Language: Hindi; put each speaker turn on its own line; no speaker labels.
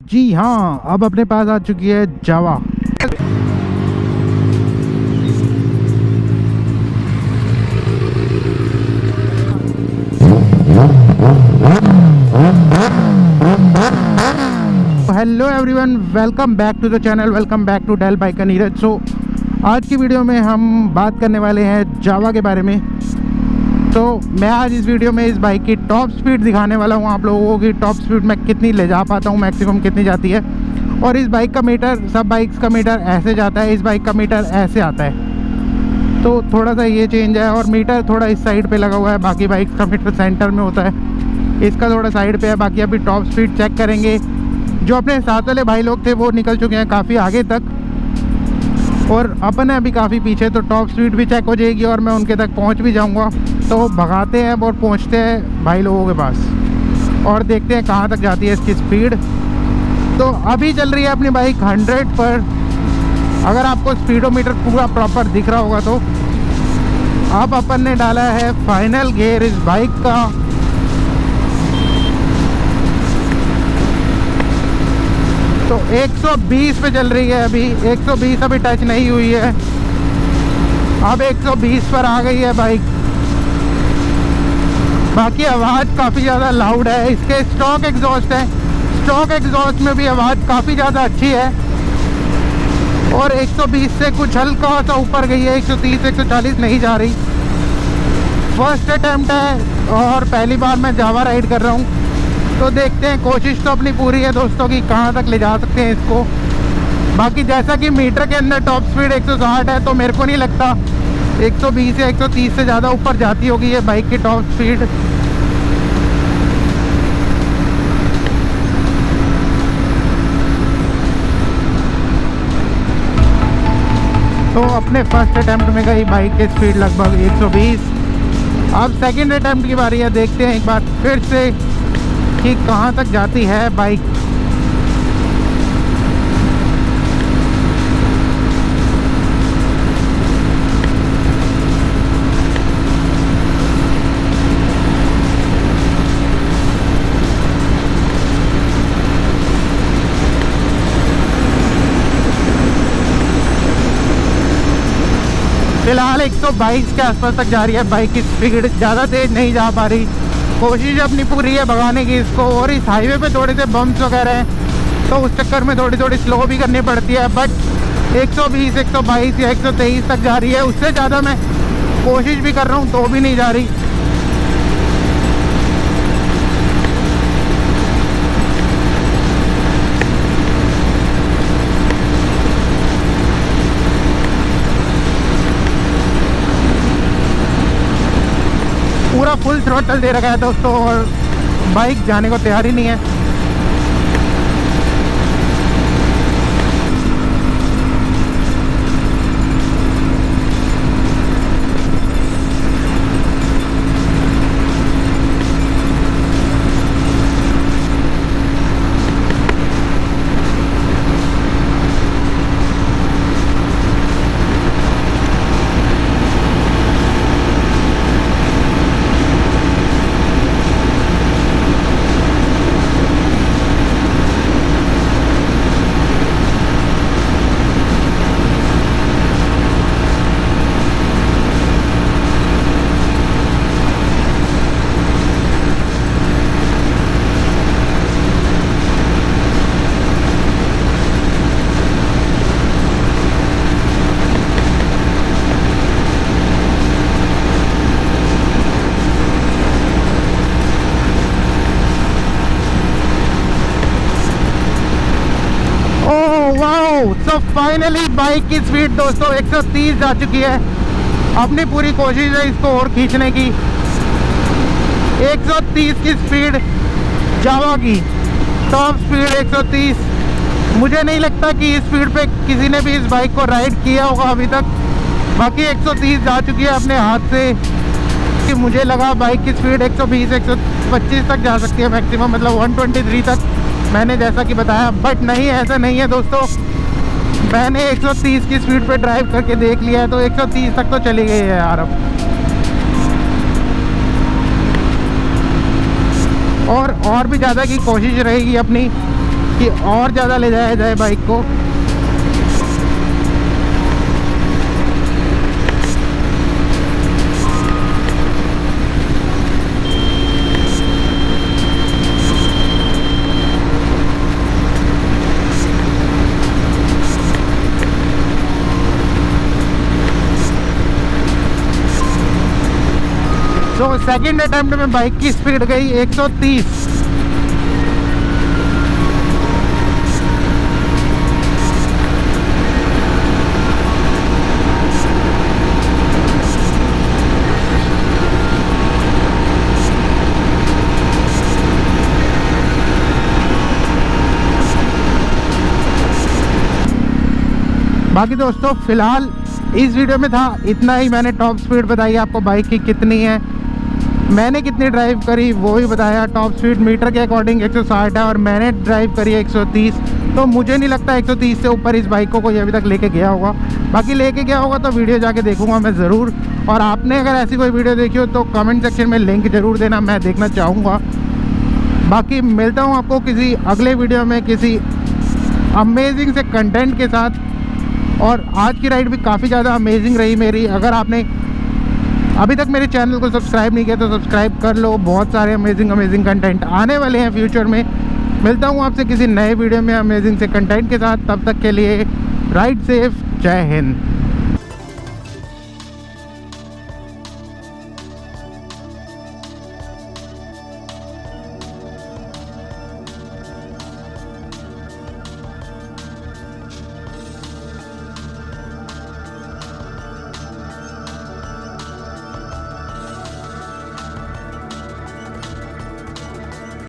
जी हाँ, अब अपने पास आ चुकी है Jawa. Hello everyone, welcome back to the channel, welcome back to Dell bike Neeraj. So आज की वीडियो में हम बात करने वाले हैं जावा के बारे में। तो मैं आज इस वीडियो में इस बाइक की टॉप स्पीड दिखाने वाला हूँ आप लोगों की। टॉप स्पीड मैं कितनी ले जा पाता हूँ, मैक्सिमम कितनी जाती है। और इस बाइक का मीटर, सब बाइक्स का मीटर ऐसे जाता है, इस बाइक का मीटर ऐसे आता है। तो थोड़ा सा ये चेंज है, और मीटर थोड़ा इस साइड पे लगा हुआ है, बाकी बाइक्स का मीटर सेंटर में होता है, इसका थोड़ा साइड पे है। बाकी अभी टॉप स्पीड चेक करेंगे। जो अपने साथ वाले भाई लोग थे वो निकल चुके हैं काफ़ी आगे तक, और अपन है अभी काफ़ी पीछे। तो टॉप स्पीड भी चेक हो जाएगी और मैं उनके तक पहुंच भी जाऊंगा। तो भगाते हैं और पहुंचते हैं भाई लोगों के पास और देखते हैं कहां तक जाती है इसकी स्पीड। तो अभी चल रही है अपनी बाइक 100 पर। अगर आपको स्पीडोमीटर पूरा प्रॉपर दिख रहा होगा तो अब अपन ने डाला है फाइनल गियर इस बाइक का। तो 120 पे चल रही है अभी, 120 अभी टच नहीं हुई है, अब 120 पर आ गई है बाइक। बाकी आवाज़ काफ़ी ज़्यादा लाउड है, इसके स्टॉक एग्जॉस्ट है, स्टॉक एग्जॉस्ट में भी आवाज़ काफ़ी ज़्यादा अच्छी है। और 120 से कुछ हल्का सा ऊपर गई है, 130 140 नहीं जा रही। फर्स्ट अटैम्प्ट है और पहली बार मैं जावा राइड कर रहा हूँ। तो देखते हैं, कोशिश तो अपनी पूरी है दोस्तों की कहाँ तक ले जा सकते हैं इसको। बाकी जैसा कि मीटर के अंदर टॉप स्पीड 160 है, तो मेरे को नहीं लगता 120 या 130 से ज़्यादा ऊपर जाती होगी ये बाइक की टॉप स्पीड। तो अपने फर्स्ट अटैम्प्ट में गई बाइक की स्पीड लगभग 120। अब सेकंड अटैम्प्ट की बारी है, देखते हैं एक बार फिर से कि कहाँ तक जाती है बाइक। फिलहाल 122 के आसपास तक जा रही है बाइक की स्पीड, ज़्यादा तेज नहीं जा पा रही। कोशिश अपनी पूरी है भगाने की इसको। और इस हाईवे पे थोड़े से बम्प्स वगैरह हैं, तो उस चक्कर में थोड़ी थोड़ी स्लो भी करनी पड़ती है। बट 120 122 या 123 तक जा रही है, उससे ज़्यादा मैं कोशिश भी कर रहा हूँ तो भी नहीं जा रही। पूरा फुल थ्रॉटल दे रखा है दोस्तों, और बाइक जाने को तैयार ही नहीं है। वाओ, तो फाइनली बाइक की स्पीड दोस्तों 130 जा चुकी है। अपनी पूरी कोशिश है इसको और खींचने की। 130 की स्पीड जावा की, टॉप स्पीड 130। मुझे नहीं लगता कि इस स्पीड पे किसी ने भी इस बाइक को राइड किया होगा अभी तक। बाकी 130 जा चुकी है अपने हाथ से। कि मुझे लगा बाइक की स्पीड 120 125 तक जा सकती है मैक्सिमम, मतलब 123 तक मैंने जैसा कि बताया। बट नहीं, ऐसा नहीं है दोस्तों। मैंने 130 की स्पीड पे ड्राइव करके देख लिया है, तो 130 तक तो चली गई है यार अब। और भी ज़्यादा की कोशिश रहेगी अपनी। कि और ज़्यादा ले जाया जाए बाइक को। तो सेकंड अटेम्प्ट में बाइक की स्पीड गई 130। बाकी दोस्तों फिलहाल इस वीडियो में था इतना ही। मैंने टॉप स्पीड बताई आपको बाइक की कितनी है, मैंने कितनी ड्राइव करी वो ही बताया। टॉप स्पीड मीटर के अकॉर्डिंग 160 है और मैंने ड्राइव करी है 130। तो मुझे नहीं लगता 130 से ऊपर इस बाइक को कोई अभी तक लेके गया होगा। बाकी लेके गया होगा तो वीडियो जाके देखूंगा मैं ज़रूर। और आपने अगर ऐसी कोई वीडियो देखी हो तो कमेंट सेक्शन में लिंक ज़रूर देना, मैं देखना चाहूँगा। बाकी मिलता हूँ आपको किसी अगले वीडियो में किसी अमेजिंग से कंटेंट के साथ। और आज की राइड भी काफ़ी ज़्यादा अमेजिंग रही मेरी। अगर आपने अभी तक मेरे चैनल को सब्सक्राइब नहीं किया तो सब्सक्राइब कर लो, बहुत सारे अमेजिंग कंटेंट आने वाले हैं फ्यूचर में। मिलता हूँ आपसे किसी नए वीडियो में अमेजिंग से कंटेंट के साथ। तब तक के लिए राइड सेफ, जय हिंद।